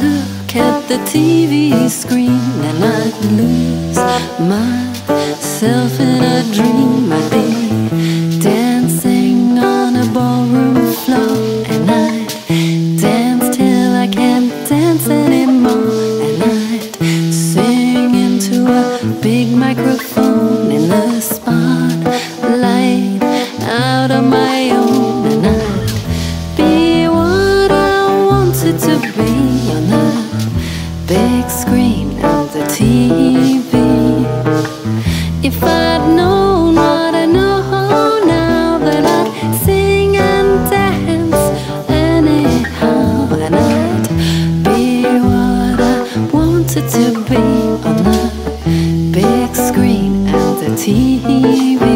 look at the TV screen and I'd lose myself in a dream. I'd be dancing on a ballroom floor, and I'd dance till I can't dance anymore, and I'd sing into a big microphone in the spotlight out on my own, and I'd be what I wanted to be on the big screen of the TV. If I'd known what I know now, then I'd sing and dance anyhow, and I'd be what I wanted to be on the big screen of the TV.